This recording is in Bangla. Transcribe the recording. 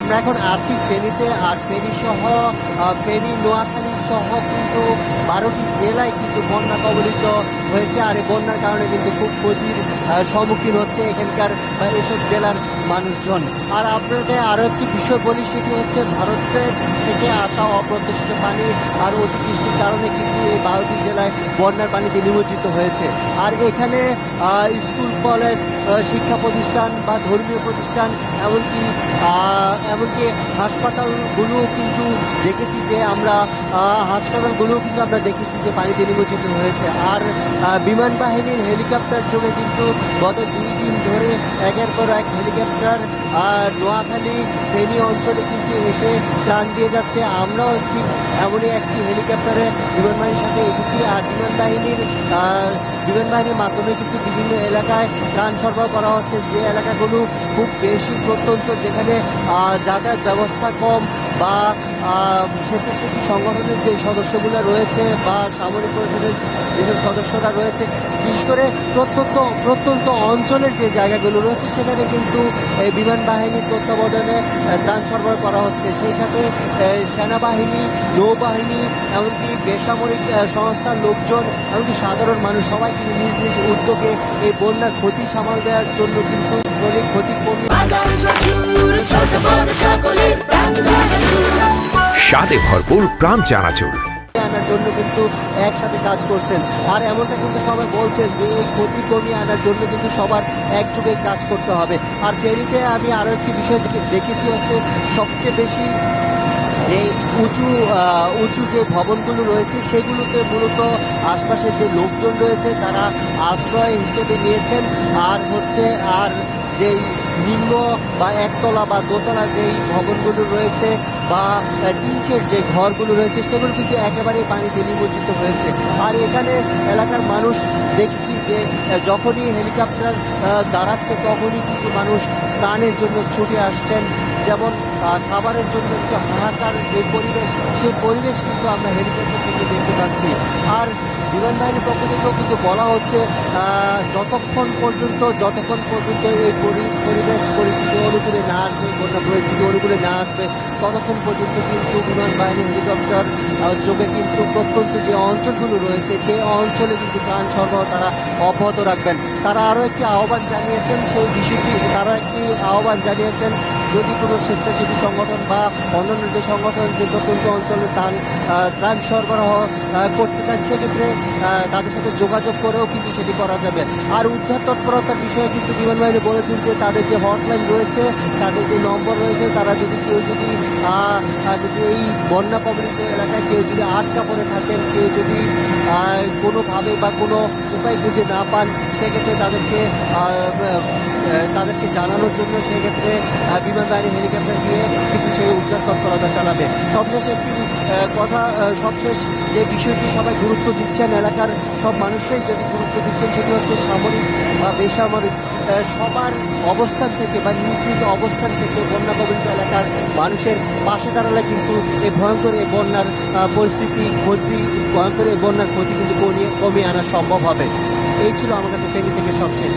আমরা এখন আছি ফেনীতে, আর ফেনী সহ ফেনী, নোয়াখালী সহ কিন্তু 12টি জেলায় কিন্তু বন্যা কবলিত হয়েছে। আর এই বন্যার কারণে কিন্তু খুব ক্ষতির সম্মুখীন হচ্ছে এখানকার এসব জেলার মানুষজন। আর আপনাকে আরও একটি বিষয় বলি, সেটি হচ্ছে ভারতের থেকে আসা অপ্রত্যাশিত পানি আর অতিবৃষ্টির কারণে কিন্তু এই 12টি জেলায় বন্যার পানিতে নিমজ্জিত হয়েছে। আর এখানে স্কুল, কলেজ, শিক্ষা প্রতিষ্ঠান বা ধর্মীয় প্রতিষ্ঠান, এমনকি হাসপাতালগুলোও কিন্তু দেখেছি যে আমরা দেখেছি যে পানিতে নিমজ্জিত হয়েছে। আর বিমান বাহিনীর হেলিকপ্টার যোগে কিন্তু গত 2 দিন ধরে একের পর এক হেলিকপ্টার নোয়াখালী, ফেনী অঞ্চলে কিন্তু এসে প্রাণ দিয়ে যাচ্ছে। আমরাও ঠিক এমনই একটি হেলিকপ্টারে বিমান বাহিনীর সাথে এসেছি। আর বিমান বাহিনীর মাধ্যমে কিন্তু বিভিন্ন এলাকায় ত্রাণ সরবরাহ করা হচ্ছে, যে এলাকাগুলো খুব বেশি প্রত্যন্ত, যেখানে যাতায়াত ব্যবস্থা কম বা স্বেচ্ছাসেবী সংগঠনের যে সদস্যগুলো রয়েছে বা সামরিক পরিষদের যেসব সদস্যরা রয়েছে, বিশেষ করে প্রত্যন্ত অঞ্চলের যে জায়গাগুলো রয়েছে, সেখানে কিন্তু এই বিমান বাহিনীর তত্ত্বাবধানে ত্রাণ সরবরাহ করা হচ্ছে। সেই সাথে সেনাবাহিনী, নৌবাহিনী, এমনকি বেসামরিক সংস্থার লোকজন, এমনকি সাধারণ মানুষ সবাই কিন্তু নিজ নিজ উদ্যোগে এই বন্যার ক্ষতি সামাল দেওয়ার জন্য কিন্তু ক্ষতি কমিয়ে স্বাদে ভরপুর প্রাণ চানাচুর আনার জন্য কিন্তু একসাথে কাজ করছেন। আর এমনটা কিন্তু সবাই বলছেন যে এই ক্ষতি কমিয়ে আনার জন্য কিন্তু সবার একযোগে কাজ করতে হবে। আর ফেনীতে আমি আরও একটি বিষয় দেখেছি, হচ্ছে সবচেয়ে বেশি যে উঁচু যে ভবনগুলো রয়েছে, সেগুলোতে মূলত আশপাশের যে লোকজন রয়েছে তারা আশ্রয় হিসেবে নিয়েছেন। আর যেই নিম্ন বা একতলা বা দোতলা যেই ভবনগুলো রয়েছে বা টিনশেড যে ঘরগুলো রয়েছে, সেগুলো কিন্তু একেবারেই পানিতে নিমজ্জিত হয়েছে। আর এখানে এলাকার মানুষ দেখছি যে যখনই হেলিকপ্টার দাঁড়াচ্ছে তখনই কিন্তু মানুষ ত্রাণের জন্য ছুটে আসছেন। যেমন খাবারের জন্য একটু হাহাকার যে পরিবেশ, সেই পরিবেশ কিন্তু আমরা হেলিকপ্টার থেকে দেখতে পাচ্ছি। আর বিমান বাহিনীর পক্ষ থেকেও কিন্তু বলা হচ্ছে যতক্ষণ পর্যন্ত এই পরিস্থিতি অনুকূলে না আসবে, বন্যা পরিস্থিতি অনুকূলে না আসবে, ততক্ষণ পর্যন্ত কিন্তু বিমান বাহিনী হেলিকপ্টার যোগে কিন্তু প্রত্যন্ত যে অঞ্চলগুলো রয়েছে, সেই অঞ্চলে কিন্তু ত্রাণ সরবরাহ তারা অব্যাহত রাখবেন। তারা আরও একটি আহ্বান জানিয়েছেন, যদি কোনো স্বেচ্ছাসেবী সংগঠন বা অন্যান্য যে সংগঠন যে প্রত্যন্ত অঞ্চলে ত্রাণ সরবরাহ করতে চান, সেক্ষেত্রে তাদের সাথে যোগাযোগ করেও কিন্তু সেটি করা যাবে। আর উদ্ধার তৎপরতার বিষয়ে কিন্তু বিমান বাহিনী বলেছেন যে তাদের যে হটলাইন রয়েছে, তাদের যে নম্বর রয়েছে, তারা যদি এই বন্যা কবলিত এলাকায় কেউ যদি আটকা পড়ে থাকেন, কেউ যদি কোনোভাবে বা কোনো উপায় খুঁজে না পান, সেক্ষেত্রে তাদেরকে জানানোর জন্য সেক্ষেত্রে বিমান বাহিনী হেলিকপ্টার দিয়ে কিন্তু সেই উদ্ধার তৎপরতা চালাবে। সবশেষ যে বিষয়টি সবাই গুরুত্ব দিচ্ছেন, এলাকার সব মানুষরাই যদি গুরুত্ব দিচ্ছেন, সেটি হচ্ছে সামরিক বা বেসামরিক সবার অবস্থান থেকে বা নিজ নিজ অবস্থান থেকে বন্যা কবলিত এলাকার মানুষের পাশে দাঁড়ালে কিন্তু এই ভয়ঙ্কর বন্যার ক্ষতি কিন্তু কমিয়ে আনা সম্ভব হবে। এই ছিল আমার কাছে ফেনী থেকে সবশেষ।